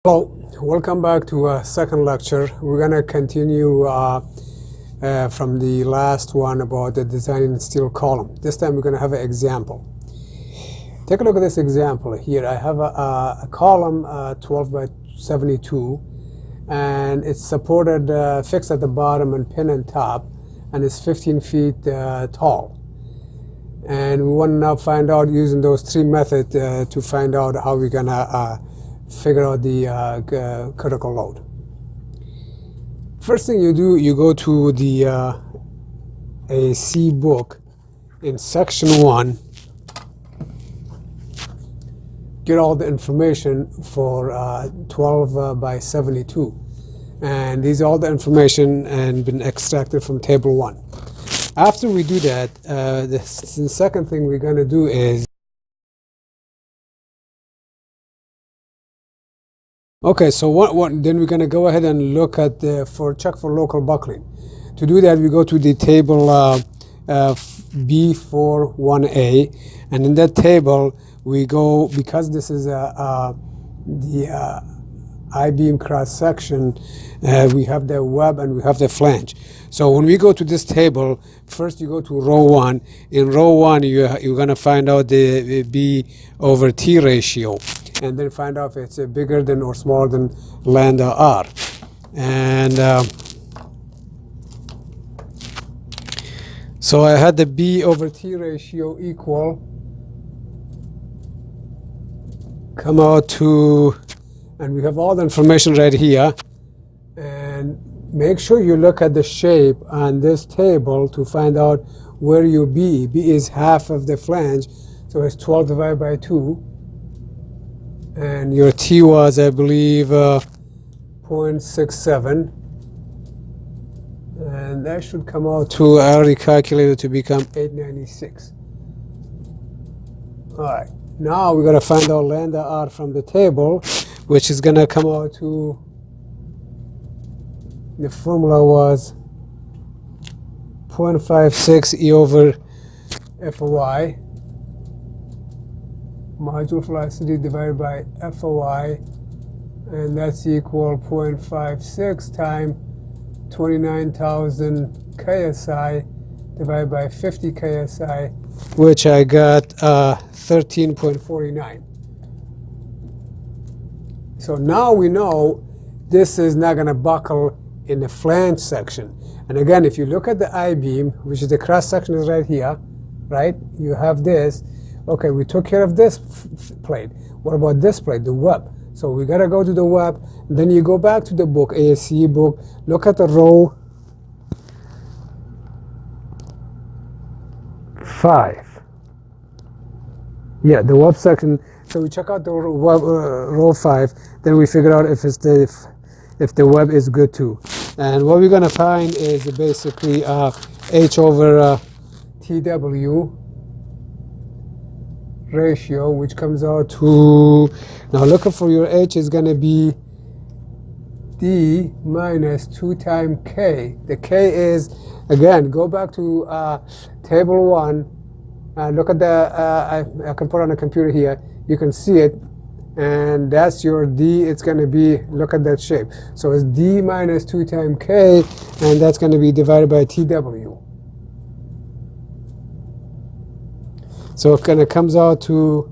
Hello, welcome back to a second lecture. We're going to continue from the last one about the designing steel column. This time we're going to have an example. Take a look at this example here. I have a column 12 by 72, and it's supported, fixed at the bottom and pin on top, and it's 15 feet tall. And we want to now find out, using those three methods, to find out how we're going to figure out the critical load. First thing you do, you go to the AISC book in section 1, get all the information for 12 by 72. And these are all the information and been extracted from table 1. After we do that, the second thing we're going to do is, okay, so then we're going to go ahead and look at check for local buckling. To do that, we go to the table B41A, and in that table we go, because this is the I-beam cross section, we have the web and we have the flange. So when we go to this table, first you go to row 1. In row 1, you're going to find out the B over T ratio, and then find out if it's bigger than or smaller than lambda R. And so I had the B over T ratio equal, come out to, and we have all the information right here. And make sure you look at the shape on this table to find out where your B. B is half of the flange, so it's 12 divided by 2. And your T was, I believe, 0.67. And that should come out to, I already calculated, to become 896. All right, now we're going to find out lambda R from the table, which is going to come out to, the formula was 0.56 E over FOI, module velocity divided by FOI, and that's equal 0.56 times 29,000 KSI divided by 50 KSI, which I got 13.49. So now we know this is not going to buckle in the flange section. And again, if you look at the I-beam, which is the cross section is right here, right? You have this. Okay, we took care of this plate. What about this plate, the web? So we got to go to the web. Then you go back to the book, AISC book, look at the row 5. Yeah, the web section. So we check out the row 5. Then we figure out if the web is good too. And what we're going to find is basically H over TW ratio, which comes out to, now looking for your H is going to be D minus 2 times K. The K is, again, go back to table 1. Look at the, I can put on a computer here. You can see it. And that's your D. It's going to be, look at that shape. So it's D minus 2 times K, and that's going to be divided by TW. So it kind of comes out to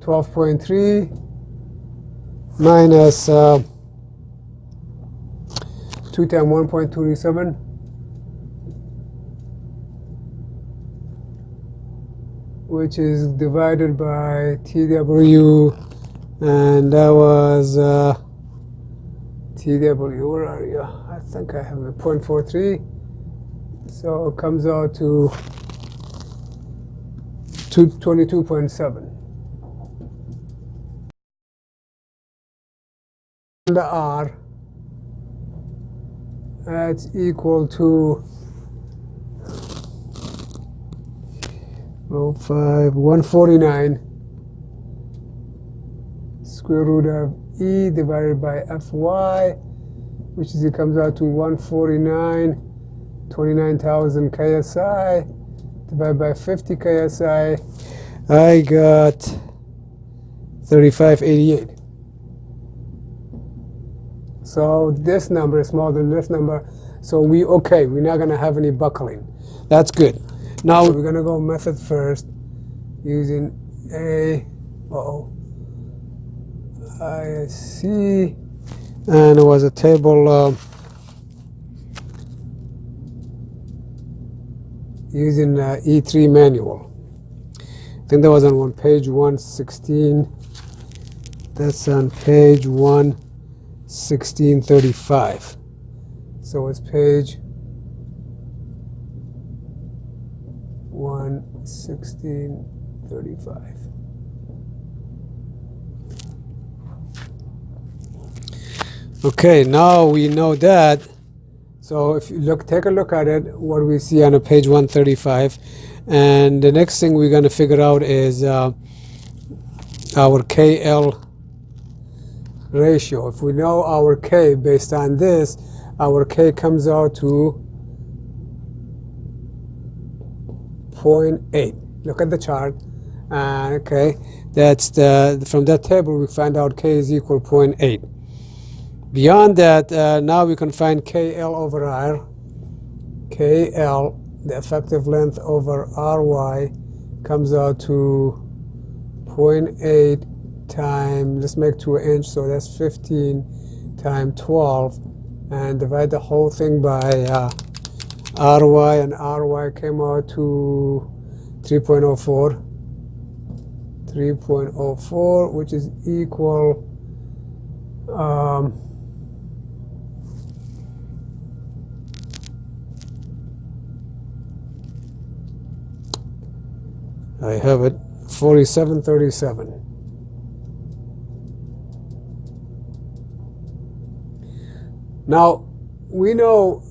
12.3 minus 2 times 1.27. Which is divided by TW. And that was TW, where are you? I think I have a 0.43. So it comes out to 22.7. The R, that's equal to row 5, 149. Square root of E divided by Fy, which is, it comes out to 149, 29,000 KSI divided by 50 KSI. I got 3588. So this number is smaller than this number. So we're not going to have any buckling. That's good. Now we're going to go method first using AISC, and it was a table using E3 manual. I think that was on page 116. That's on page 11635. So it's page 11635. Okay, now we know that. So if you take a look at it, what we see on page 135, and the next thing we're going to figure out is our KL ratio. If we know our K based on this, our K comes out to 0.8. Look at the chart. Okay, that's from that table we find out K is equal 0.8. Beyond that, now we can find KL over R. KL, the effective length over RY, comes out to 0.8 times, let's make 2 inch, so that's 15 times 12, and divide the whole thing by RY, and RY came out to 3.04, which is equal I have it, 4737. Now, we know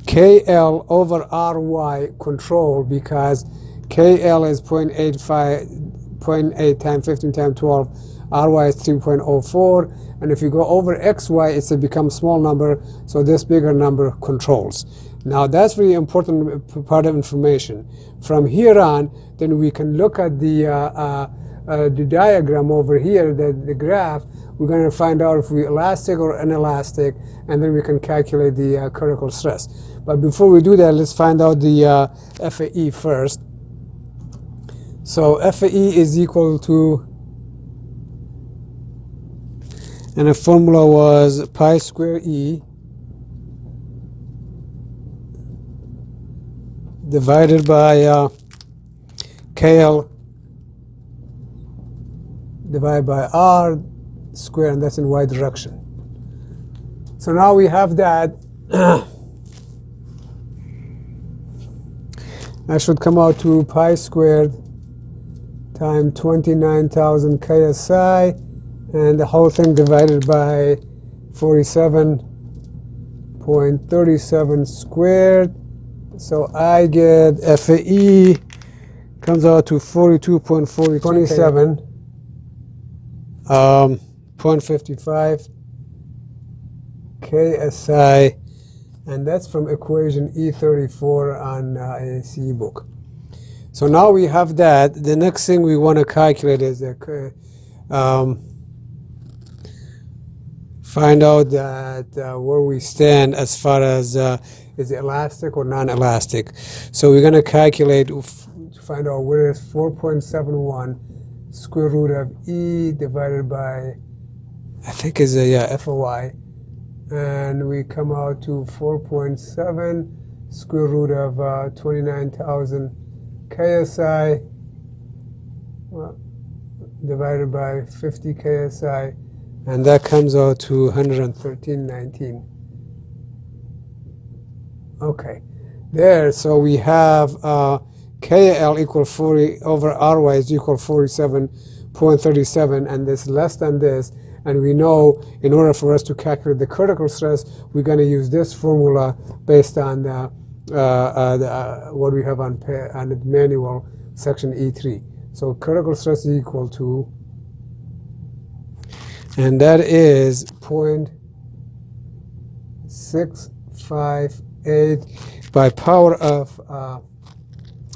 KL over RY control, because KL is 0.8 times 15 times 12, RY is 3.04, and if you go over XY, it's a become small number, so this bigger number controls. Now that's really important part of information. From here on, then we can look at the diagram over here, the graph. We're going to find out if we're elastic or inelastic, and then we can calculate the critical stress. But before we do that, let's find out the FAE first. So FAE is equal to, and the formula was pi square E divided by KL divided by R squared, and that's in y direction. So now we have that. That should come out to pi squared times 29,000 KSI, and the whole thing divided by 47.37 squared. So I get FAE comes out to 42.427, 0.55 KSI, and that's from equation E34 on AISC book. So now we have that. The next thing we want to calculate is find out that where we stand as far as is it elastic or non-elastic. So we're going to calculate to find out where is 4.71 square root of E divided by, I think is a FOI, and we come out to 4.7 square root of 29,000 KSI divided by 50 KSI, and that comes out to 113.19. Okay, there, so we have KL equal 40 over RY is equal 47.37, and this less than this, and we know in order for us to calculate the critical stress, we're going to use this formula based on what we have on the manual section E3. So critical stress is equal to, and that is 0.658 by power of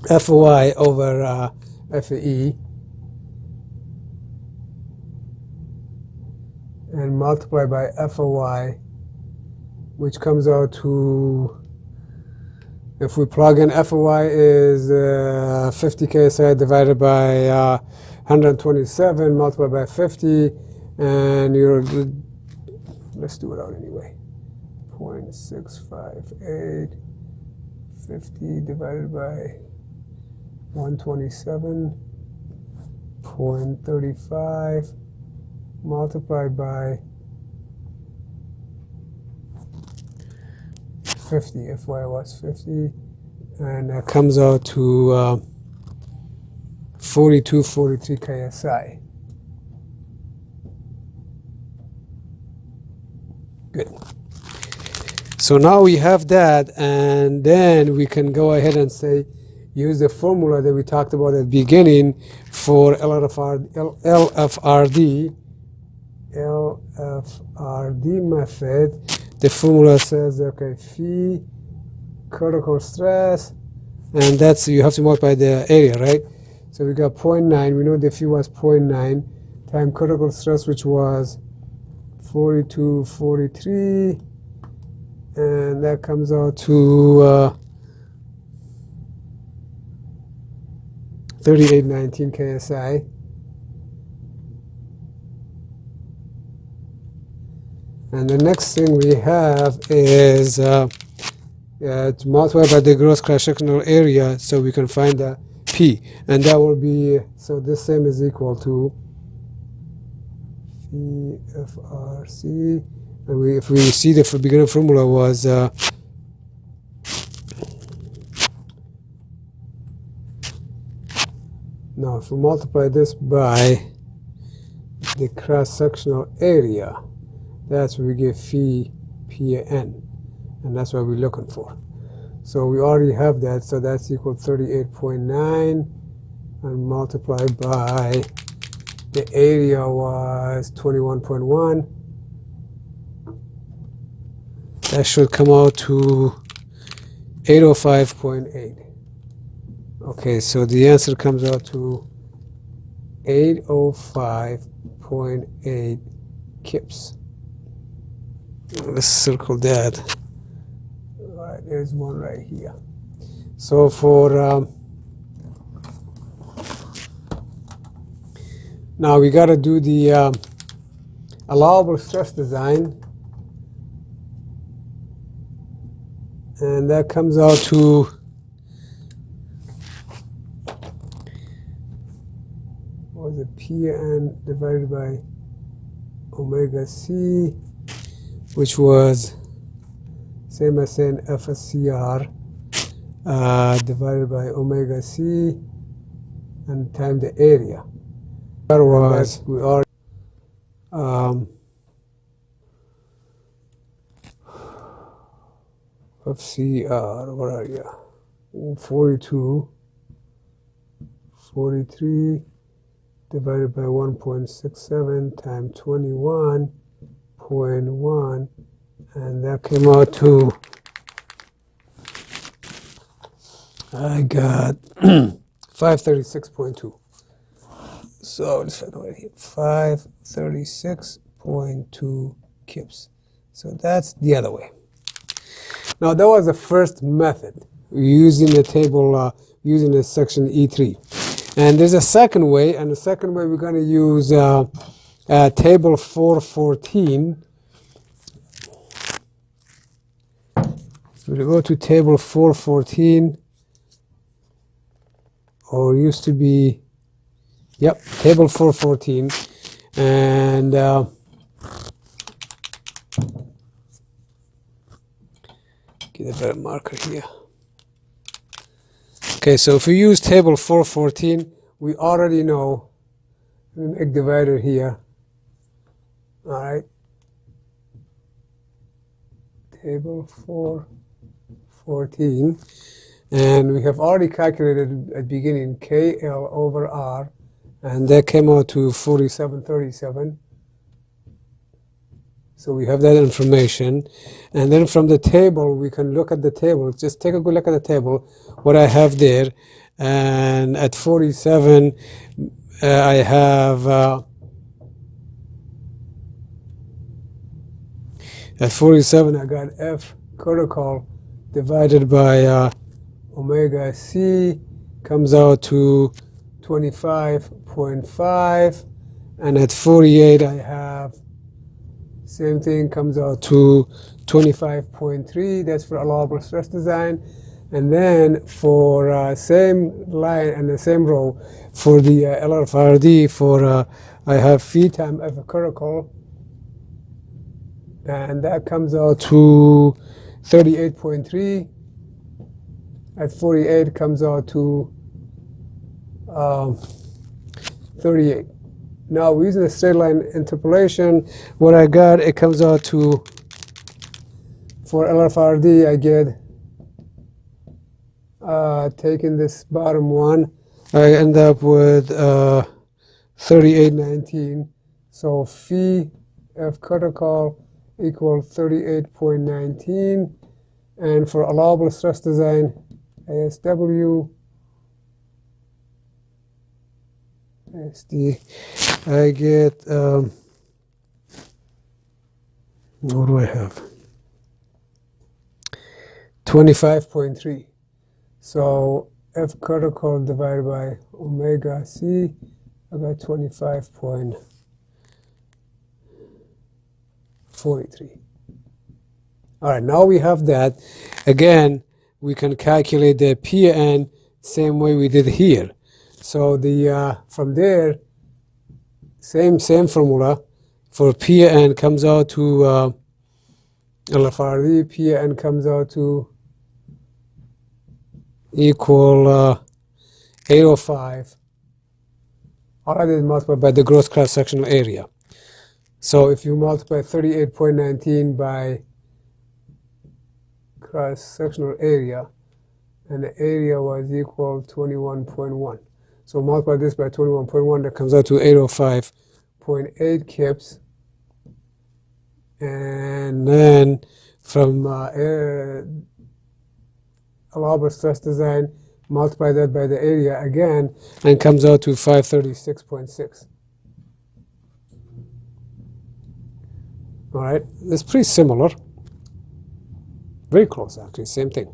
FOI over FAE, and multiply by f of y, which comes out to, if we plug in f of y is 50 KSI divided by 127 multiplied by 50, and you're, let's do it out anyway, 0.658, 50 divided by 127, 0.35 multiplied by 50, if y was 50, and that comes out to 4243 KSI. Good. So now we have that, and then we can go ahead and say, use the formula that we talked about at the beginning for LFRD method. The formula says, okay, phi critical stress, and that's, you have to multiply the area, right? So we got 0.9, we know the phi was 0.9 times critical stress, which was 4243, and that comes out to 3819 KSI. And the next thing we have is to multiply by the gross cross-sectional area, so we can find the P, and that will be, so this same is equal to FRC, and if we see the beginning formula was now if we multiply this by the cross-sectional area, that's what we get phi PN, and that's what we're looking for. So we already have that, so that's equal to 38.9, and multiplied by the area was 21.1. That should come out to 805.8. Okay, so the answer comes out to 805.8 kips. Let's circle that. All right, there's one right here. So for now we got to do the allowable stress design, and that comes out to what was it, Pn divided by omega c, which was same as saying FSCR divided by omega c and times the area. That was, we are FCR, what are you? 42, 43 divided by 1.67 times 21.1, and that came out to, I got 536.2. So let's check right here, 536.2 kips. So that's the other way. Now that was the first method, using the table, using the section E3. And there's a second way, and the second way we're going to use table 414. So we go to table 414, or used to be, yep, table 414, and get a better marker here. Okay, so if we use table 414, we already know an egg divider here. All right, table 414, and we have already calculated at the beginning KL over R, and that came out to 4737. So we have that information, and then from the table we can look at the table. Just take a good look at the table, what I have there, and at 47 I have At 47, I got F critical divided by omega C comes out to 25.5. And at 48, I have same thing, comes out to 25.3. That's for allowable stress design. And then for same line and the same row for the LRFRD, for I have phi time F critical, and that comes out to 38.3. At 48 comes out to 38. Now, using the straight line interpolation, what I got, it comes out to, for LFRD, I get, taking this bottom one, I end up with 38.19. So phi F critical equal 38.19. And for allowable stress design, ASW, ASD, I get, what do I have? 25.3. So F critical divided by omega C, I got 25.43. All right, now we have that. Again, we can calculate the PN same way we did here. So the from there, same formula for PN comes out to LFRD. PN comes out to equal 805. All I did is multiply by the gross cross-sectional area. So if you multiply 38.19 by cross-sectional area, and the area was equal 21.1. So multiply this by 21.1, that comes out to 805.8 kips. And then from allowable stress design, multiply that by the area again, and comes out to 536.6. All right, it's pretty similar. Very close, actually, same thing.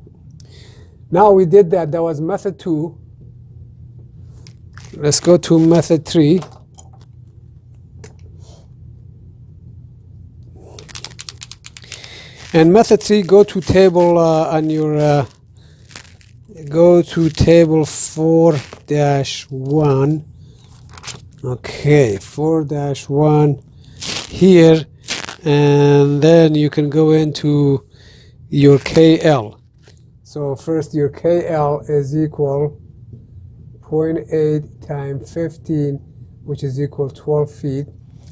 Now we did that. That was method 2. Let's go to method 3. And method 3, go to table on your, go to table 4-1. Okay, 4-1 here, and then you can go into your KL. So first, your KL is equal 0.8 times 15, which is equal 12 feet.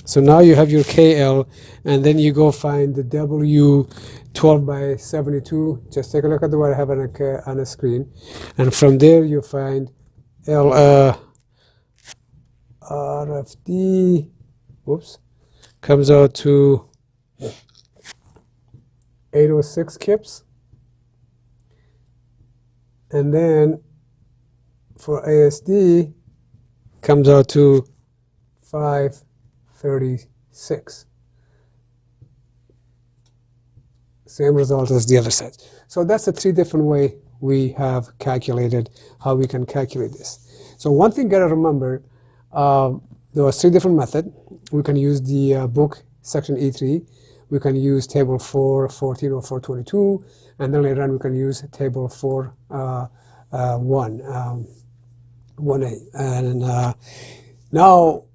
So now you have your KL, and then you go find the W 12 by 72. Just take a look at what I have on the screen. And from there you find L RFD, whoops, comes out to 806 kips. And then for ASD, comes out to 536. Same result as the other side. So that's the 3 different way we have calculated how we can calculate this. So one thing you gotta remember, there was 3 different methods. We can use the book section E3. We can use table 414 or 422, and then later on we can use table 1A. And now,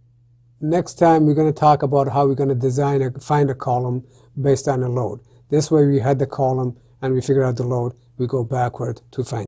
next time we're going to talk about how we're going to design find a column based on a load. This way we had the column and we figure out the load. We go backward to find